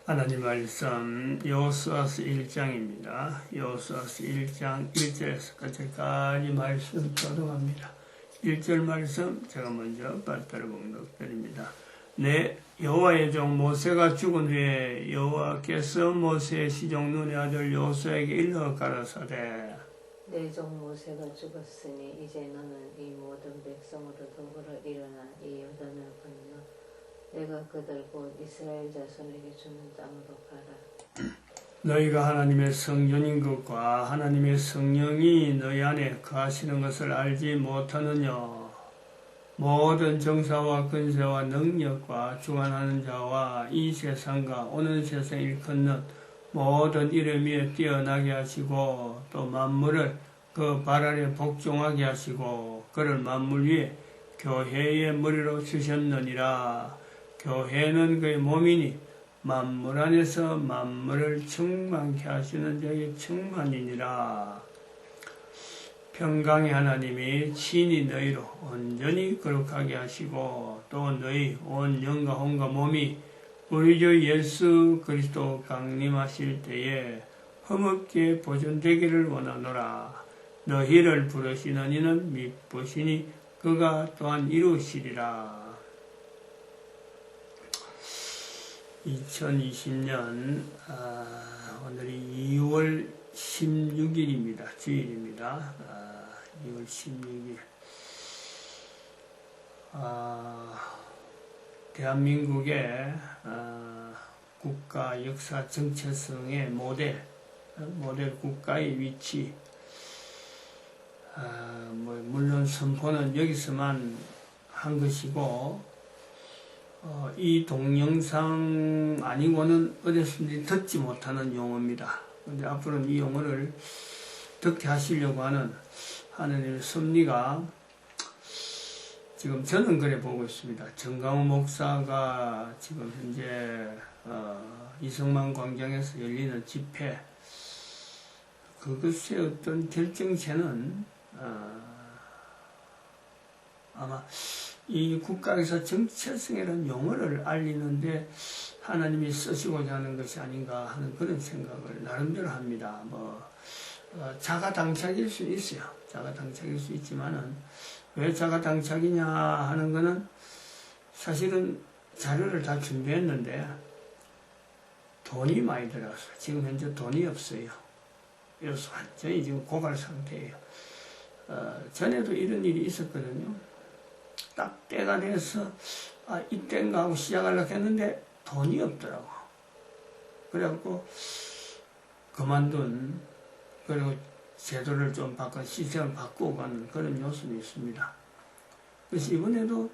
하나님 말씀 여호수아서 1장입니다. 여호수아서 1장 1절에서 끝까지 말씀 교독합니다. 1절 말씀 제가 먼저 받들어 봉독드립니다. 내 여호와의 종 모세가 죽은 후에 여호와께서 모세의 시종 눈의 아들 여호수아에게 일러 가라사대 내 종 모세가 죽었으니 이제 너는 이 모든 백성으로 더불어 일어나 이 요단을 건너 내가 그들 곧 이스라엘 자손에게 주는 땅으로 가라. 너희가 하나님의 성전인 것과 하나님의 성령이 너희 안에 거하시는 것을 알지 못하느냐. 모든 정사와 근세와 능력과 주관하는 자와 이 세상과 오는 세상 일컫는 모든 이름 위에 뛰어나게 하시고 또 만물을 그 발 아래 복종하게 하시고 그를 만물 위에 교회의 머리로 주셨느니라. 교회는 그의 몸이니 만물 안에서 만물을 충만케 하시는 자의 충만이니라. 평강의 하나님이 친히 너희로 온전히 거룩하게 하시고 또 너희 온 영과 혼과 몸이 우리 주 예수 그리스도 강림하실 때에 흠없게 보존되기를 원하노라. 너희를 부르시는 이는 미쁘시니 그가 또한 이루시리라. 2020년 오늘이 2월 16일입니다. 주일입니다. 2월 16일 대한민국의 국가 역사 정체성의 모델 국가의 위치 물론 선포는 여기서만 한 것이고 이 동영상 아니고는 어디서든지 듣지 못하는 용어입니다. 근데 앞으로는 이 용어를 듣게 하시려고 하는 하느님의 섭리가 지금 저는 그래 보고 있습니다. 정강호 목사가 지금 현재 이성만 광장에서 열리는 집회 그것의 어떤 결정체는 아마 이 국가에서 정체성이라는 용어를 알리는데 하나님이 쓰시고자 하는 것이 아닌가 하는 그런 생각을 나름대로 합니다. 자가당착일 수 있어요. 자가당착일 수 있지만은 왜 자가당착이냐 하는 거는 사실은 자료를 다 준비했는데 돈이 많이 들어가서 지금 현재 돈이 없어요. 그래서 완전히 지금 고갈 상태예요. 전에도 이런 일이 있었거든요. 딱 때가 돼서 이때인가 하고 시작하려고 했는데 돈이 없더라고. 그래갖고 그만둔 그리고 제도를 좀 바꿔 시스템을 바꾸고 가는 그런 요소도 있습니다. 그래서 이번에도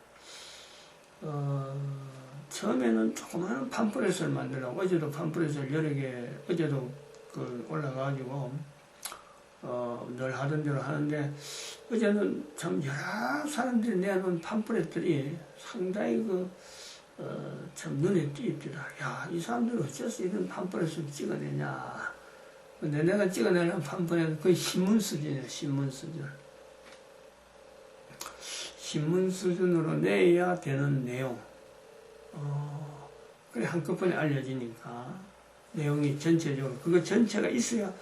처음에는 조그마한 팜플렛을 만들라고 어제도 팜플렛을 여러 개 어제도 올라가가지고 늘 하던 대로 하는데 어제는 참 여러 사람들이 내놓은 팜플렛들이 상당히 참 눈에 띄더라. 야, 이 사람들은 어째서 이런 팜플렛을 찍어내냐. 근데 내가 찍어내는 팜플렛은 거의 신문 수준이야, 신문 수준. 신문 수준으로 내야 되는 내용. 그래, 한꺼번에 알려지니까. 내용이 전체적으로, 그거 전체가 있어야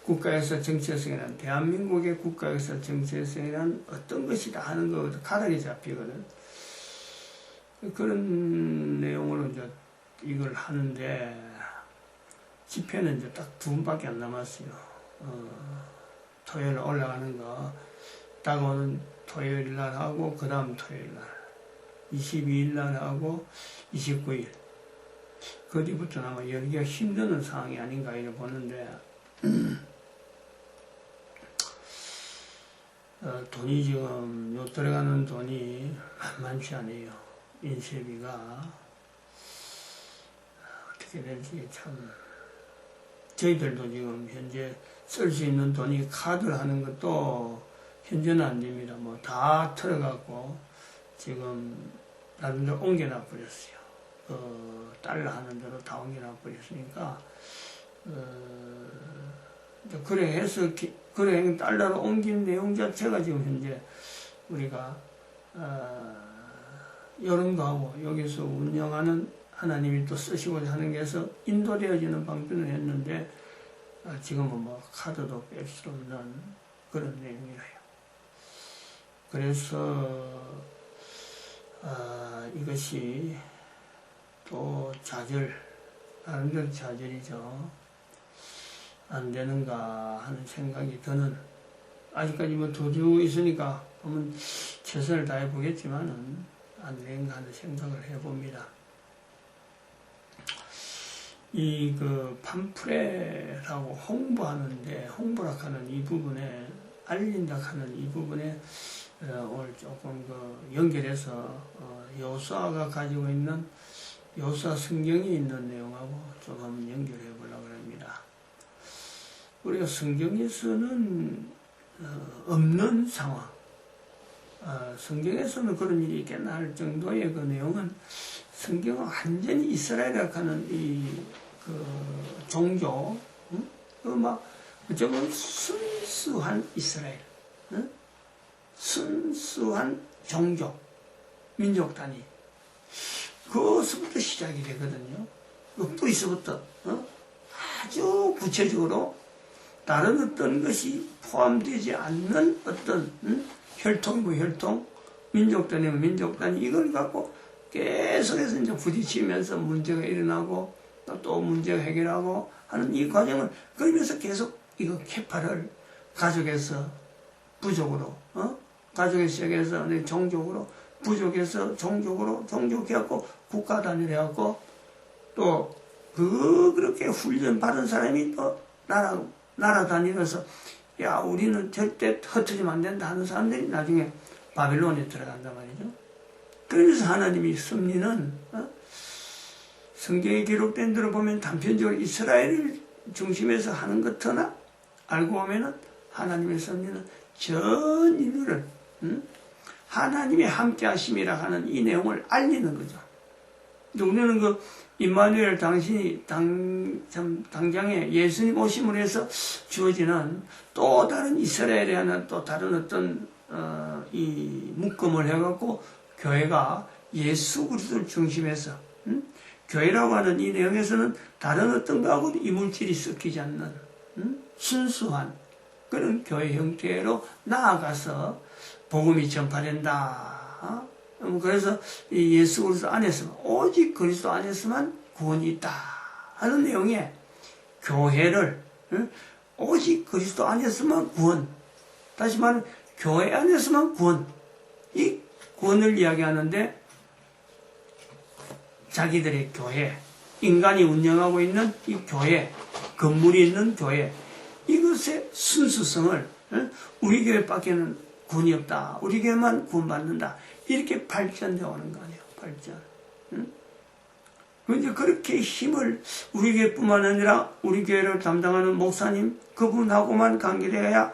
국가에서 정체성이란, 대한민국의 국가에서 정체성이란 어떤 것이다 하는 거거든. 가닥이 잡히거든. 그런 내용으로 이제 이걸 하는데, 집회는 이제 딱 2번밖에 안 남았어요. 토요일 올라가는 거, 다가오는 토요일 날 하고, 그 다음 토요일 날, 22일 날 하고, 29일. 그 뒤부터는 아마 열기가 힘드는 상황이 아닌가 이렇게 보는데, 돈이 지금, 들어가는 돈이 만만치 않아요. 인쇄비가. 어떻게 될지 참. 저희들도 지금 현재 쓸 수 있는 돈이 카드를 하는 것도 현재는 안 됩니다. 다 털어갖고 지금 나름대로 옮겨놔 버렸어요. 달러 하는 대로 다 옮겨놔 버렸으니까, 그래 해서, 그래 달러로 옮긴 내용 자체가 지금 현재 우리가, 이런 거하고 여기서 운영하는 하나님이 또 쓰시고자 하는 게 해서 인도되어지는 방편을 했는데 지금은 뭐 카드도 뺄 수 없는 그런 내용이라요. 그래서 이것이 또 나름대로 좌절이죠. 안 되는가 하는 생각이 드는, 아직까지 뭐 도주 있으니까 한번 최선을 다해 보겠지만은 안 되는가 하는 생각을 해봅니다. 팜프레라고 홍보하는데, 홍보라 하는 이 부분에, 알린다 하는 이 부분에 오늘 조금 연결해서 여호수아가 가지고 있는 여호수아 성경이 있는 내용하고 좀 한번 연결해 보려고 합니다. 우리가 성경에서는 없는 상황, 성경에서는 그런 일이 있겠나 할 정도의 그 내용은 성경은 완전히 이스라엘이라고 하는 종교, 어쩌면 순수한 이스라엘, 순수한 종교, 민족 단위, 그것부터 시작이 되거든요. 그 뿌리서부터 아주 구체적으로 다른 어떤 것이 포함되지 않는 어떤 혈통, 민족 단위면 민족 단위, 이걸 갖고 계속해서 이제 부딪히면서 문제가 일어나고 또 문제가 해결하고 하는 이 과정을 그러면서 계속 이거 캐파를 가족에서 부족으로, 가족에서 시작해서 종족으로, 부족에서 종족으로, 종족해갖고 국가 단위로 해갖고 또 그렇게 훈련 받은 사람이 또 나라 다니면서 야, 우리는 절대 흩어지면 안 된다 하는 사람들이 나중에 바빌론에 들어간단 말이죠. 그래서 하나님이 섭리는 성경에 기록된 대로 보면 단편적으로 이스라엘을 중심에서 하는 것 하나 알고 보면은 하나님의 섭리는 전 인류를 하나님의 함께 하심이라 하는 이 내용을 알리는 거죠. 우리는 임마누엘 당신이 당장에 예수님 오심으로 해서 주어지는 또 다른 이스라엘에 하는 또 다른 어떤 이 묶음을 해갖고 교회가 예수 그리스도를 중심해서 교회라고 하는 이 내용에서는 다른 어떤 거하고 이물질이 섞이지 않는 순수한 그런 교회 형태로 나아가서 복음이 전파된다. 그래서 이 예수 그리스도 안에서만, 오직 그리스도 안에서만 구원이 있다 하는 내용의 교회를, 오직 그리스도 안에서만 구원, 다시 말하면 교회 안에서만 구원, 이 구원을 이야기하는데 자기들의 교회, 인간이 운영하고 있는 이 교회, 건물이 있는 교회, 이것의 순수성을 우리 교회밖에는 구원이 없다, 우리 교회만 구원받는다, 이렇게 발전되어 오는 거 아니에요. 발전. 이제 그렇게 힘을 우리 교회뿐만 아니라 우리 교회를 담당하는 목사님 그분하고만 관계되어야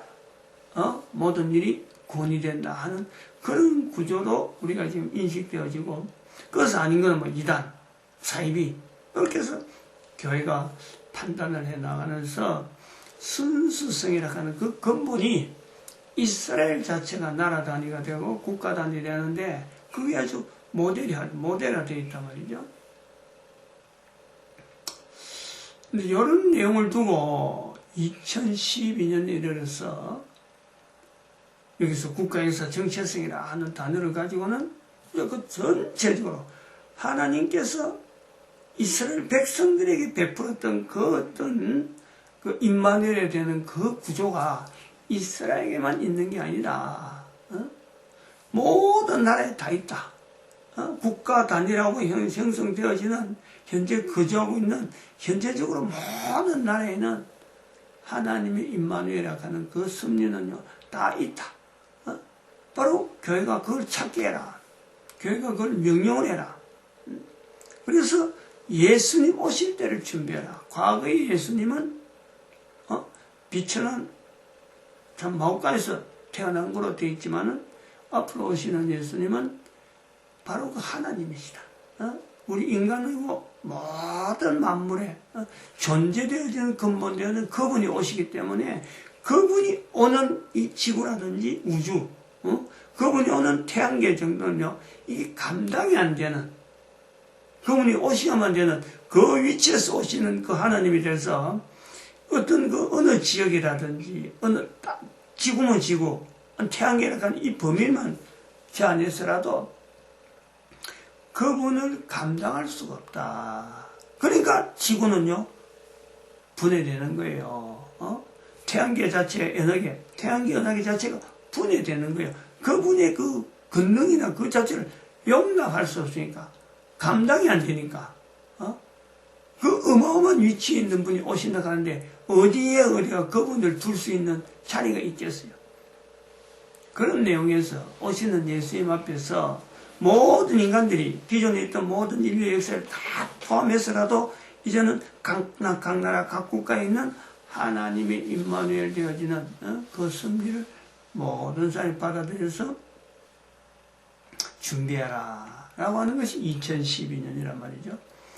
모든 일이 구원이 된다 하는 그런 구조로 우리가 지금 인식되어지고, 그것은 아닌 거는 뭐 이단, 사이비, 이렇게 해서 교회가 판단을 해 나가면서 순수성이라 하는 그 근본이 이스라엘 자체가 나라 단위가 되고 국가 단위 되는데 그게 아주 모델화 되어 있단 말이죠. 근데 이런 내용을 두고 2012년에 이르러서 여기서 국가에서 정체성이라 하는 단어를 가지고는 그 전체적으로 하나님께서 이스라엘 백성들에게 베풀었던 그 어떤 그 임마누엘에 되는 그 구조가 이스라엘에게만 있는 게 아니라 모든 나라에 다 있다. 국가 단위라고 형성되어지는 현재 거주하고 있는 현재적으로 모든 나라에는 하나님의 임마누엘이라고 하는 그 섭리는요 다 있다. 바로 교회가 그걸 찾게 해라. 교회가 그걸 명령을 해라. 그래서 예수님 오실 때를 준비해라. 과거의 예수님은 비천한 참 마옥가에서 태어난 거로 되어 있지만은 앞으로 오시는 예수님은 바로 그 하나님이시다. 우리 인간이고 모든 만물에 존재되어지는 근본되어는 그분이 오시기 때문에 그분이 오는 이 지구라든지 우주, 그분이 오는 태양계 정도는요, 이게 감당이 안 되는 그분이 오셔야만 되는 그 위치에서 오시는 그 하나님이 돼서 어떤 그 어느 지역이라든지 어느 지구면 지구, 태양계라는 이 범위만 제한해서라도 그분을 감당할 수가 없다. 그러니까 지구는요 분해되는 거예요. 태양계 자체 연하계, 태양계 연하계 자체가 분해되는 거예요. 그분의 그 권능이나 그 자체를 용납할 수 없으니까 감당이 안 되니까 그 어마어마한 위치에 있는 분이 오신다 하는데 어디에 어디가 그분을 둘 수 있는 자리가 있겠어요. 그런 내용에서 오시는 예수님 앞에서 모든 인간들이 기존에 있던 모든 인류 역사를 다 포함해서라도 이제는 각 나라 각 국가에 있는 하나님의 임마누엘 되어지는 그 승리를 모든 사람이 받아들여서 준비하라 라고 하는 것이 2012년이란 말이죠.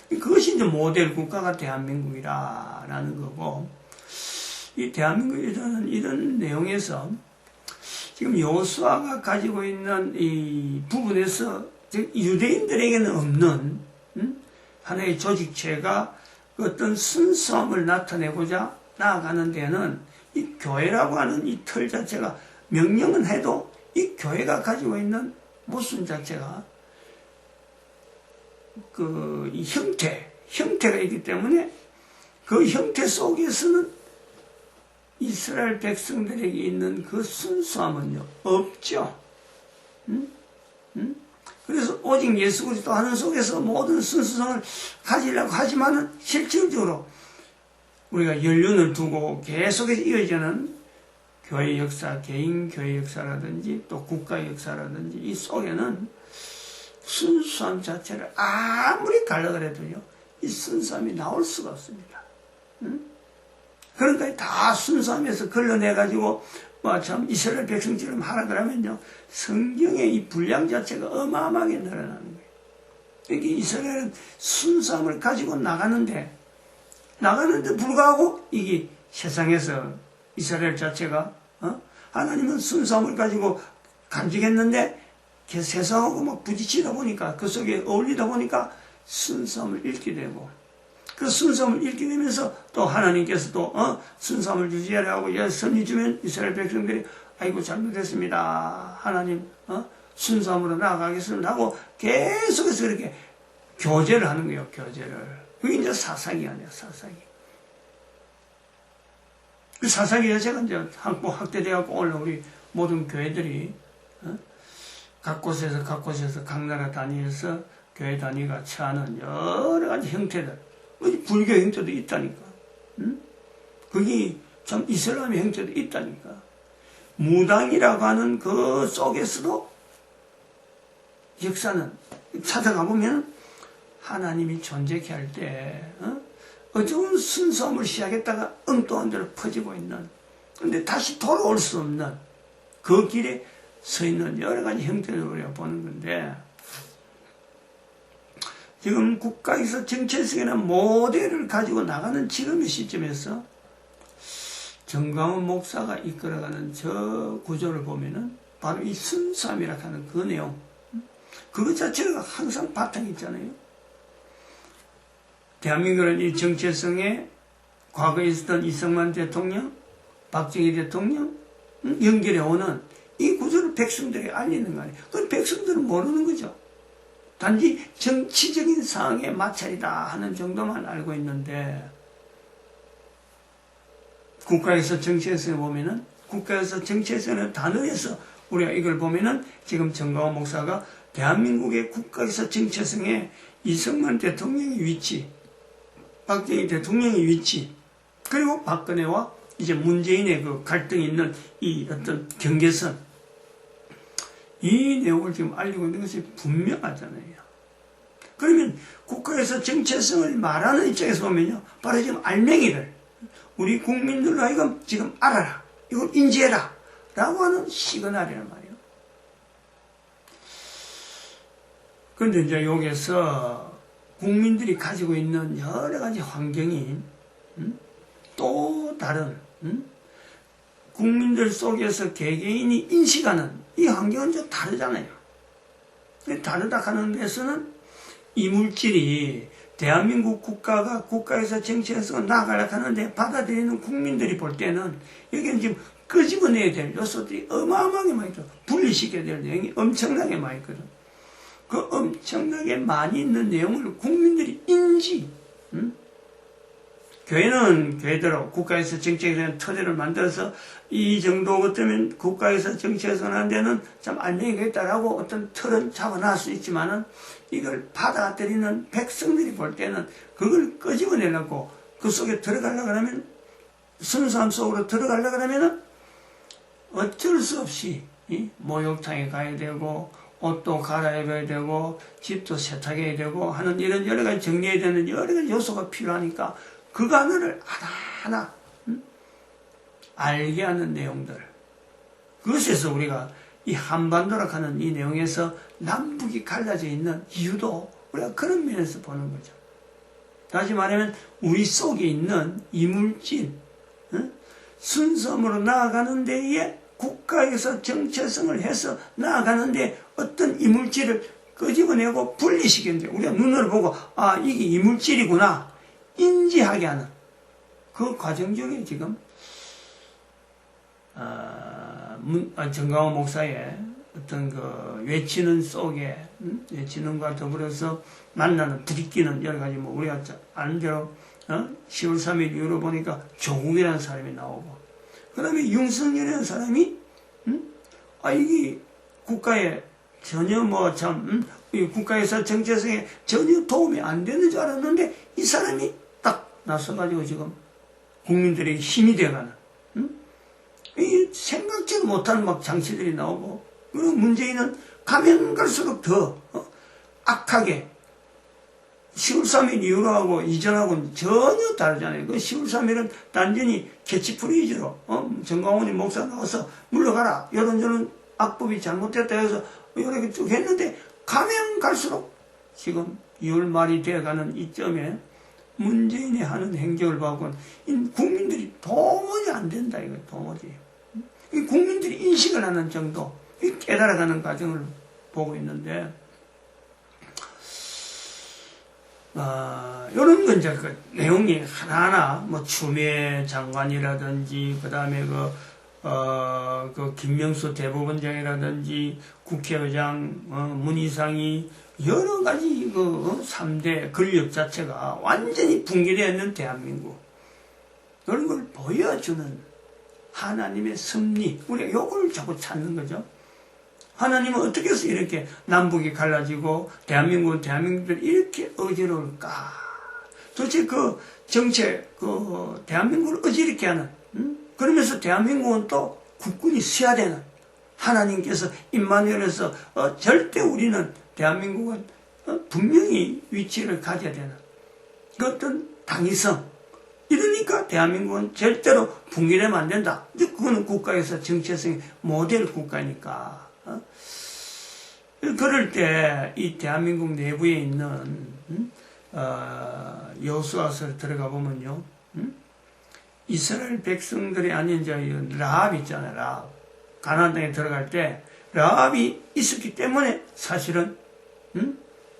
그것이 이제 모델 국가가 대한민국이라는 거고, 이 대한민국에서는 이런 내용에서 지금 여호수아가 가지고 있는 이 부분에서 유대인들에게는 없는 하나의 조직체가 어떤 순수함을 나타내고자 나아가는 데는 이 교회라고 하는 이 틀 자체가 명령은 해도 이 교회가 가지고 있는 모순 자체가 이 형태가 있기 때문에 그 형태 속에서는 이스라엘 백성들에게 있는 그 순수함은요 없죠. 그래서 오직 예수 그리스도 하는 속에서 모든 순수성을 가지려고 하지만은 실질적으로 우리가 연륜을 두고 계속해서 이어지는 교회 역사, 개인 교회 역사라든지 또 국가 역사라든지 이 속에는 순수함 자체를 아무리 가려고 해도요 이 순수함이 나올 수가 없습니다. 그러니까 다 순수함에서 걸러내가지고 참 이스라엘 백성처럼 하라 그러면요 성경의 이 분량 자체가 어마어마하게 늘어나는 거예요. 그러니까 이스라엘은 순수함을 가지고 나가는데 불구하고 이게 세상에서 이스라엘 자체가 하나님은 순수함을 가지고 간직했는데 세상하고 막 부딪히다 보니까 그 속에 어울리다 보니까 순수함을 잃게 되고 그 순수함을 잃게 되면서 또 하나님께서 또 순수함을 유지하라고 선이 주면 이스라엘 백성들이 아이고 잘못했습니다. 하나님 순수함으로 나아가겠습니다 하고 계속해서 그렇게 교제를 하는 거예요. 교제를. 그게 이제 사사기 아니야. 사사기. 그 사사기 자체가 이제 확대되어갖고 오늘 우리 모든 교회들이 각 곳에서 각 나라 단위에서 교회 단위가 처하는 여러 가지 형태들, 불교 형태도 있다니까. 거기 참 이슬람의 형태도 있다니까. 무당이라고 하는 그 속에서도 역사는 찾아가 보면 하나님이 존재케 할 때 어두운 순수함을 시작했다가 엉뚱한 데로 퍼지고 있는, 근데 다시 돌아올 수 없는 그 길에 서 있는 여러 가지 형태를 우리가 보는 건데, 지금 국가에서 정체성이나 모델을 가지고 나가는 지금의 시점에서 정광훈 목사가 이끌어가는 저 구조를 보면은 바로 이 순수함이라 하는 그 내용, 그것 자체가 항상 바탕이 있잖아요. 대한민국은 이 정체성에 과거에 있었던 이승만 대통령, 박정희 대통령 연결해 오는 이 구조를 백성들에게 알리는 거 아니에요. 그건 백성들은 모르는 거죠. 단지 정치적인 상황의 마찰이다 하는 정도만 알고 있는데, 국가에서 정체성을 보면은, 국가에서 정체성의 단어에서 우리가 이걸 보면은 지금 정광훈 목사가 대한민국의 국가에서 정체성에 이승만 대통령의 위치, 박정희 대통령의 위치, 그리고 박근혜와 이제 문재인의 그 갈등이 있는 이 어떤 경계선, 이 내용을 지금 알리고 있는 것이 분명하잖아요. 그러면 국가에서 정체성을 말하는 입장에서 보면요, 바로 지금 알맹이를 우리 국민들로 하여금 지금 알아라, 이걸 인지해라 라고 하는 시그널이란 말이에요. 그런데 이제 여기서 국민들이 가지고 있는 여러 가지 환경이 또 다른 국민들 속에서 개개인이 인식하는 이 환경은 좀 다르잖아요. 다르다 하는 데서는 이물질이 대한민국 국가에서 정치에서 나가려고 하는데 받아들이는 국민들이 볼 때는 여기는 지금 끄집어내야 될 요소들이 어마어마하게 많이 있거든. 분리시켜야 될 내용이 엄청나게 많이 있거든. 그 엄청나게 많이 있는 내용을 국민들이 인지, 교회는 교회대로 국가에서 정책에 대한 토대를 만들어서 이 정도 같으면 국가에서 정치에서 하는 데는 참 안정이 있다라고 어떤 틀은 잡아놨을 수 있지만은 이걸 받아들이는 백성들이 볼 때는 그걸 끄집어내려고 그 속에 들어가려고 하면 순수함 속으로 들어가려고 하면은 어쩔 수 없이 목욕탕에 가야 되고 옷도 갈아입어야 되고 집도 세탁해야 되고 하는 이런 여러 가지 정리해야 되는 여러 가지 요소가 필요하니까 그 하나를 하나하나 알게 하는 내용들, 그것에서 우리가 이 한반도라 하는 이 내용에서 남북이 갈라져 있는 이유도 우리가 그런 면에서 보는 거죠. 다시 말하면 우리 속에 있는 이물질, 순수함으로 나아가는 데에 국가에서 정체성을 해서 나아가는 데 어떤 이물질을 끄집어내고 분리시키는데 우리가 눈으로 보고 아 이게 이물질이구나 인지하게 하는 그 과정 중에 지금 정강호 목사의 어떤 그 외치는 속에 외치는과 더불어서 만나는 부딪히는 여러 가지 뭐 우리가 아는 대로 10월 3일 이후로 보니까 조국이라는 사람이 나오고 그 다음에 윤석열이라는 사람이 이게 국가에 전혀 국가에서 정체성에 전혀 도움이 안 되는 줄 알았는데 이 사람이 딱 나서가지고 지금 국민들에게 힘이 돼가는 이 생각지도 못하는 막 장치들이 나오고 그리고 문재인은 가면 갈수록 더 악하게 10월 3일 이후로 하고 이전하고는 전혀 다르잖아요. 그 10월 3일은 단전히 캐치프레이즈로 정광훈이 목사 나와서 물러가라 이런 악법이 잘못됐다 해서 이렇게 쭉 했는데 가면 갈수록 지금 2월 말이 되어가는 이점에 문재인이 하는 행적을 봐서는 국민들이 도무지 안 된다 이거 도무지. 국민들이 인식을 하는 정도 깨달아가는 과정을 보고 있는데 이런 건 이제 그 내용이 하나하나 뭐 추미애 장관이라든지 그 다음에 그 김명수 대법원장이라든지 국회의장 문희상이 여러 가지 그 3대 권력 자체가 완전히 붕괴되어 있는 대한민국 그런 걸 보여주는 하나님의 섭리 우리가 요걸 자꾸 찾는 거죠. 하나님은 어떻게 해서 이렇게 남북이 갈라지고 대한민국은 대한민국들이 이렇게 어지러울까? 도대체 그 정책, 대한민국을 어지럽게 하는, 그러면서 대한민국은 또 국군이 서야 되는 하나님께서 임마누엘에서 절대 우리는 대한민국은 분명히 위치를 가져야 되는 그 어떤 당위성 이러니까 대한민국은 절대로 붕괴되면 안 된다. 그거는 국가에서 정체성의 모델 국가니까. 그럴 때 이 대한민국 내부에 있는 여호수아서 들어가 보면요, 이스라엘 백성들이 아닌 라합 있잖아요. 라합 가나안 땅에 들어갈 때 라합이 있었기 때문에 사실은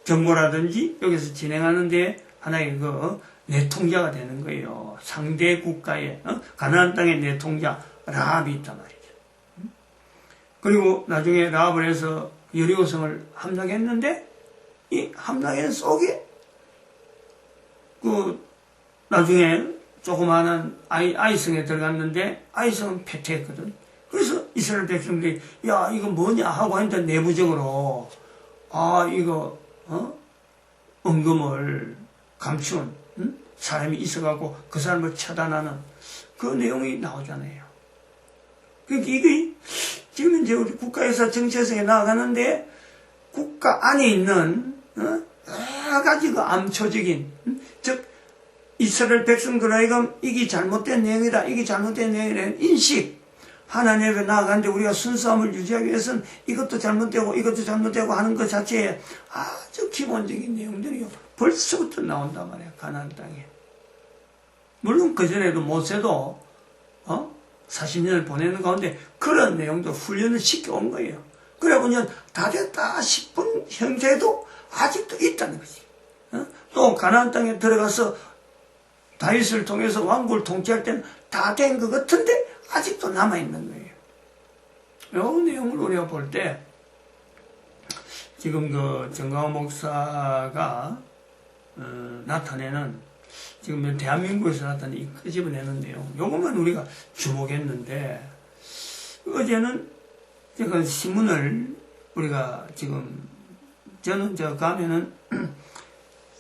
정보라든지 여기서 진행하는 데 하나의 내통자가 되는 거예요. 상대 국가의 가나안 땅의 내통자 라합이 있단 말이죠. 그리고 나중에 라합을 해서 여리고성을 함락했는데 이 함락한 속에 나중에 조그마한 아이성에 들어갔는데 아이성은 패퇴했거든. 그래서 이스라엘 백성들이 야 이거 뭐냐 하고 했는데 내부적으로 이거 언금을 감춘 사람이 있어갖고 그 사람을 처단하는 그 내용이 나오잖아요. 그러니까 이게 지금 이제 우리 국가에서 정체성에 나아가는데 국가 안에 있는 여러 가지 암초적인 즉 이스라엘 백성들 하여금 이게 잘못된 내용이다 이게 잘못된 내용이라는 인식 하나님 앞에 나아가는데 우리가 순수함을 유지하기 위해서는 이것도 잘못되고 이것도 잘못되고 하는 것 자체에 아주 기본적인 내용들이 벌써부터 나온단 말이야. 가나안 땅에. 물론 그전에도 모세도 40년을 보내는 가운데 그런 내용도 훈련을 시켜온 거예요. 그래 보면 다 됐다 싶은 형태도 아직도 있다는 거지. 또 가나안 땅에 들어가서 다윗을 통해서 왕국을 통치할 때는 다 된 것 같은데 아직도 남아있는 거예요. 이 내용을 우리가 볼 때 지금 그 정강호 목사가 나타내는 지금 대한민국에서 나타낸 이 끄집어내는 내용, 요것만 우리가 주목했는데, 어제는 그 신문을 우리가 지금 저는 가면은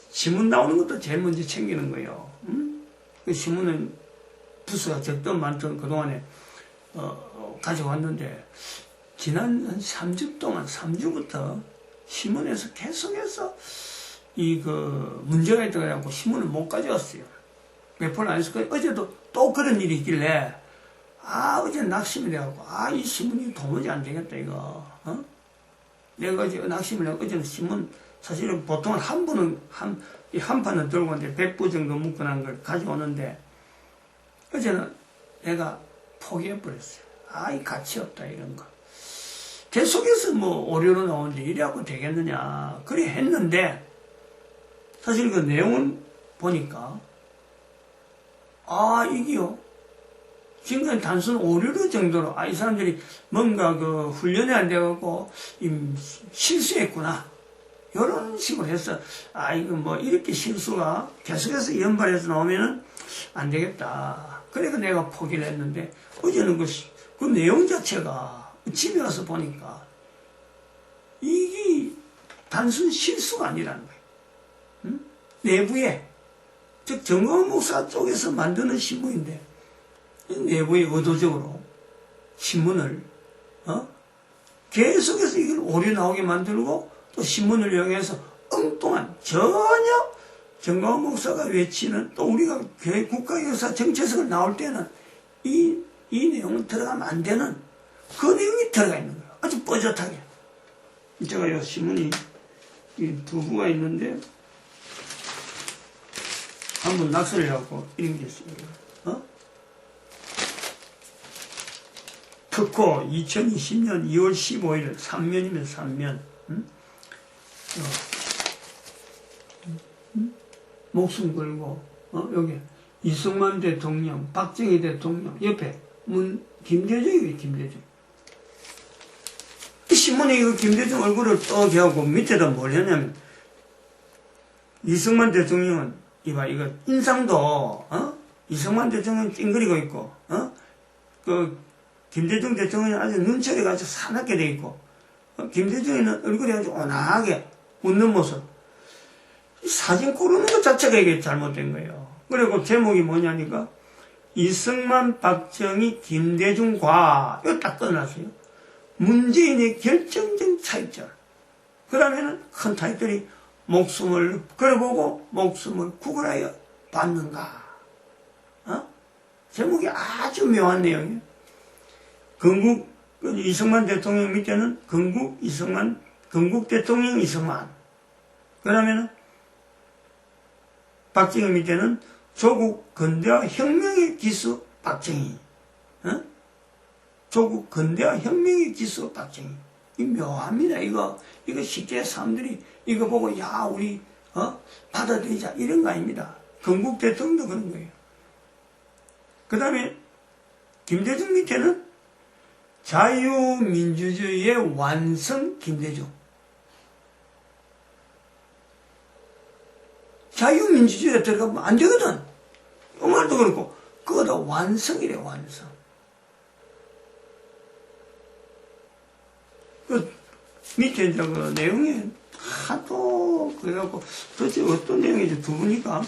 신문 나오는 것도 제일 먼저 챙기는 거예요. 그 신문은 부서가 적던 많던 그동안에 가져왔는데, 지난 한 3주 동안 3주부터 신문에서 계속해서 문제가 있다고 해갖고 신문을 못 가져왔어요. 몇 번 안 했을 거예요. 어제도 또 그런 일이 있길래, 어제 낙심이 돼갖고, 이 신문이 도무지 안 되겠다, 이거. 내가 어제 낙심을 하고, 어제는 신문, 사실은 보통은 한 판은 들고 오는데 100부 정도 묶어놓은 걸 가져오는데, 어제는 내가 포기해버렸어요. 이 가치 없다, 이런 거. 계속해서 오류로 나오는데 이래갖고 되겠느냐. 그래 했는데, 사실 그 내용을 보니까, 이게요. 지금까지 단순 오류로 정도로, 이 사람들이 뭔가 훈련이 안 돼갖고, 실수했구나. 이런 식으로 해서, 이거 이렇게 실수가 계속해서 연발해서 나오면은 안 되겠다. 그래서 내가 포기를 했는데, 어제는 그 내용 자체가 집에 와서 보니까, 이게 단순 실수가 아니라는 거예요. 내부에, 즉 정강호 목사 쪽에서 만드는 신문인데 내부에 의도적으로 신문을 계속해서 이걸 오류 나오게 만들고 또 신문을 이용해서 엉뚱한 전혀 정강호 목사가 외치는 또 우리가 국가역사 정체성을 나올 때는 이 내용은 들어가면 안 되는 그 내용이 들어가 있는 거예요. 아주 뻐젓하게. 제가 이 신문이 이 두 부가 있는데 한번 낙서를 해갖고 이런 게 있습니다. 특호 2020년 2월 15일 3면이면 3면 목숨 걸고 여기 이승만 대통령, 박정희 대통령 옆에 김대중이에요. 김대중. 이 신문에 이거 김대중 얼굴을 떠게 하고 밑에다 뭘 했냐면 이승만 대통령은 이거 인상도 이승만 대통령 찡그리고 있고 김대중 대통령이 아주 눈초리가 아주 사납게 돼 있고 김대중이는 얼굴이 아주 온화하게 웃는 모습. 사진 고르는 것 자체가 이게 잘못된 거예요. 그리고 제목이 뭐냐니까 이승만, 박정희, 김대중과 이거 딱 꺼놨어요. 문재인의 결정적 차이점. 그러면은 큰 타이틀이 목숨을 걸어보고 목숨을 구걸하여 받는가. 제목이 아주 묘한 내용이에요. 이승만 대통령 밑에는 건국 대통령 이승만. 그러면은 박정희 밑에는 조국 근대화 혁명의 기수 박정희. 조국 근대화 혁명의 기수 박정희. 이 묘합니다. 이거 쉽게 사람들이 이거 보고 우리 받아들이자 이런 거 아닙니다. 건국 대통령도 그런 거예요. 그 다음에 김대중 밑에는 자유민주주의의 완성 김대중. 자유민주주의에 들어가면 안 되거든. 이 말도 그렇고 그거다 완성이래. 완성. 그 밑에 이제 그 내용이 하도 그래갖고 도대체 어떤 내용인지 두 분이가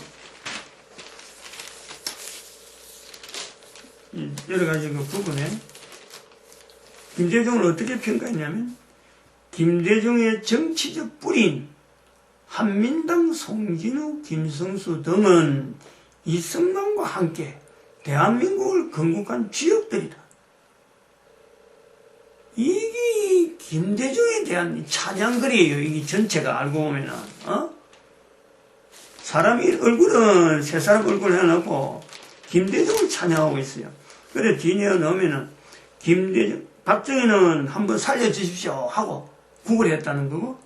여러 가지 그 부분에 김대중을 어떻게 평가했냐면 김대중의 정치적 뿌리인 한민당 송진우, 김성수 등은 이승만과 함께 대한민국을 건국한 주역들이다. 이게 김대중에 대한 찬양글이에요. 이게 전체가 알고 보면은 사람이 얼굴은 세 사람 얼굴 해놓고 김대중을 찬양하고 있어요. 그래 뒤에 넣으면은 김대중, 박정희는 한번 살려주십시오 하고 구걸했다는 거고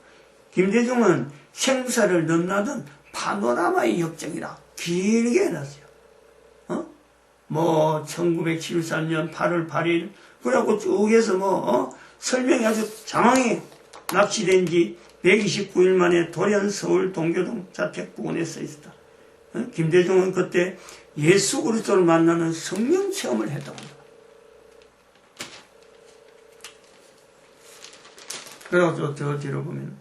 김대중은 생사를 넘나든 파노라마의 역정이라 길게 해놨어요. 1973년 8월 8일 그래갖고 쭉 해서 설명이 아주 장황히 납치된 지 129일 만에 돌연 서울 동교동 자택 부근에 써 있었다. 김대중은 그때 예수 그리스도를 만나는 성령 체험을 했다고 합니다. 그래가지고 저 뒤로 보면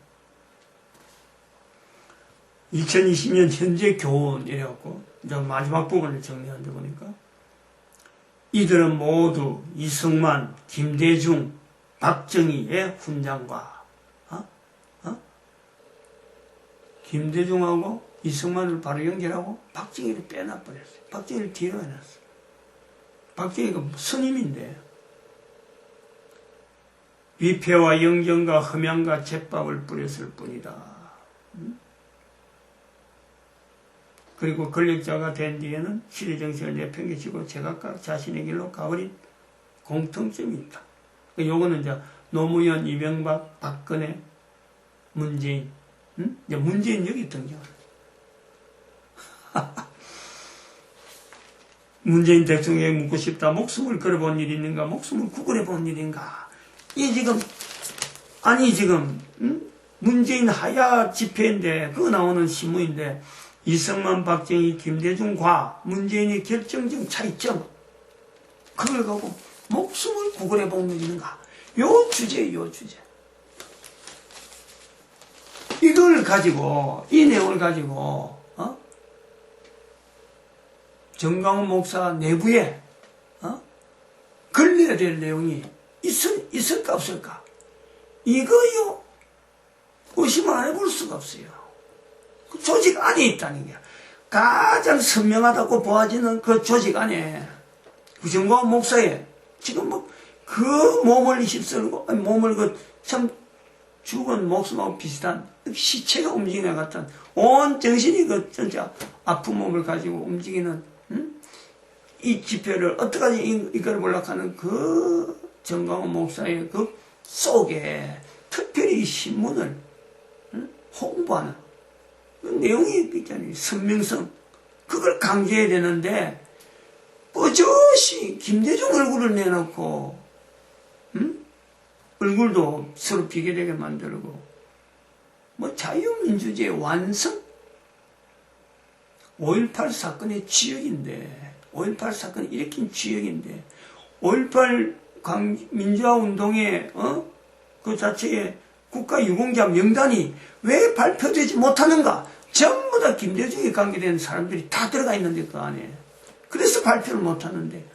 2020년 현재 교훈 이래갖고 이제 마지막 부분을 정리한 데 보니까 이들은 모두 이승만, 김대중, 박정희의 훈장과 김대중하고 이승만을 바로 연결하고 박정희를 빼놔버렸어요. 박정희를 뒤로 해놨어요. 박정희가 스님인데 위패와 영정과 흠양과 제밥을 뿌렸을 뿐이다. 그리고 권력자가 된 뒤에는 시대정신을 내팽개치고 제각각 자신의 길로 가버린 공통점이 있다. 요거는 이제 노무현, 이명박, 박근혜, 문재인, 이제 문재인 여기 등장을. 문재인 대통령에 묻고 싶다. 목숨을 걸어본 일이 있는가? 목숨을 구걸해 본 일인가? 이 지금 문재인 하야 집회인데 그거 나오는 신문인데 이승만, 박정희, 김대중과 문재인의 결정적 차이점 그걸 갖고 목숨을 구걸해 본 일이 있는가? 요 주제예요, 요 주제. 이걸 가지고 이 내용을 가지고 정광훈 목사 내부에 걸려야 될 내용이 있을까 없을까? 이거요 의심을 안 해볼 수가 없어요. 그 조직 안에 있다는 게 가장 선명하다고 보아지는 그 조직 안에 그 정광훈 목사의 지금 그 몸을 휩쓸고 몸을 참 죽은 목숨하고 비슷한 시체가 움직이는 것 같은 온 정신이 진짜 아픈 몸을 가지고 움직이는 이 집회를 어떡하지 이걸 몰락하는 그 정광훈 목사의 그 속에 특별히 이 신문을 홍보하는 그 내용이 있잖아요. 선명성 그걸 강조해야 되는데 어저씨 김대중 얼굴을 내놓고 얼굴도 서로 비교되게 만들고 자유민주주의의 완성 5.18 사건의 지역인데 5.18 사건이 일으킨 지역인데 5.18 민주화운동의 그 자체의 국가유공자 명단이 왜 발표되지 못하는가? 전부 다 김대중에 관계된 사람들이 다 들어가 있는데 그 안에 그래서 발표를 못하는데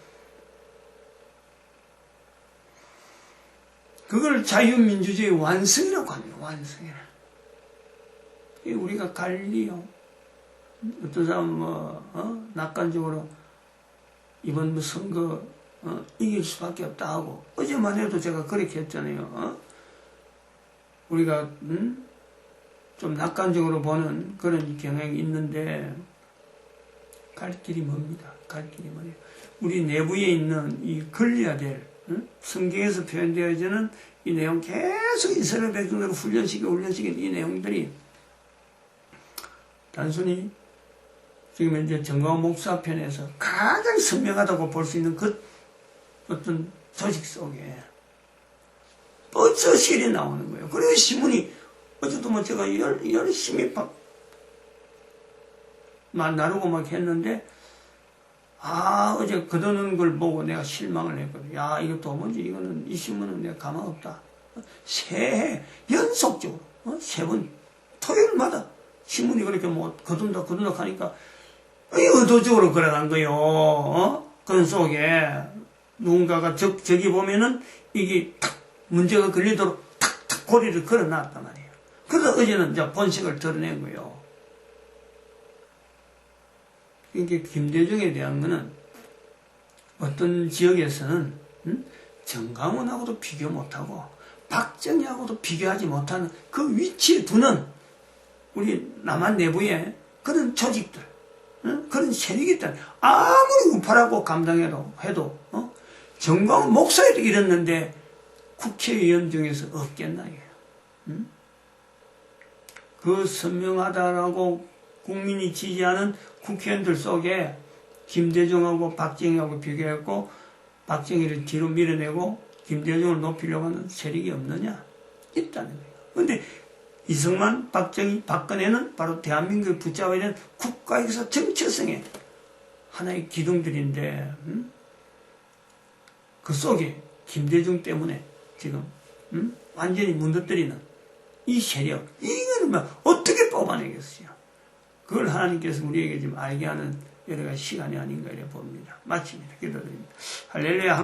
그걸 자유민주주의 완성이라고 합니다. 완성이라. 우리가 갈리요. 어떤 사람은 낙관적으로 이번 선거 이길 수밖에 없다 하고 어제만 해도 제가 그렇게 했잖아요. 우리가 좀 낙관적으로 보는 그런 경향이 있는데 갈 길이 멉니다. 갈 길이 멀어요. 우리 내부에 있는 이 걸려야 될 성경에서 표현되어지는 이 내용 계속 이스라엘 백성들을 훈련시킨 이 내용들이 단순히 지금 이제 정광훈 목사 편에서 가장 선명하다고 볼 수 있는 그 어떤 조직 속에 뻗쳐실이 나오는 거예요. 그래서 신문이 어제도 제가 열심히 나누고 막 했는데 어제 거두는 걸 보고 내가 실망을 했거든. 야, 이거 도무지 이거는 이 신문은 내가 가망 없다. 새해 연속적으로 3번 토요일마다 신문이 그렇게 거둔다 하니까 의도적으로 그래간 거요. 그 속에 누군가가 저기 보면은 이게 탁 문제가 걸리도록 탁탁 고리를 걸어놨단 말이에요. 그래서 어제는 이제 본색을 드러낸 거예요. 이게 김대중에 대한 거는 어떤 지역에서는 정강훈하고도 비교 못하고 박정희하고도 비교하지 못하는 그 위치에 두는 우리 남한 내부에 그런 조직들, 그런 세력이 있다. 아무리 우파라고 감당해도 정광훈 목사에도 이랬는데 국회의원 중에서 없겠나 이게요. 그 선명하다라고 국민이 지지하는 국회의원들 속에 김대중하고 박정희하고 비교했고 박정희를 뒤로 밀어내고 김대중을 높이려고 하는 세력이 없느냐? 있다는 거예요. 그런데 이승만, 박정희, 박근혜는 바로 대한민국을 붙잡아야 되는 국가에서 정체성의 하나의 기둥들인데 그 속에 김대중 때문에 지금 완전히 무너뜨리는 이 세력, 이거는 뭐 어떻게 뽑아내겠어요? 그걸 하나님께서 우리에게 지금 알게 하는 여러 가지 시간이 아닌가 이래 봅니다. 마칩니다. 기도드립니다. 할렐루야.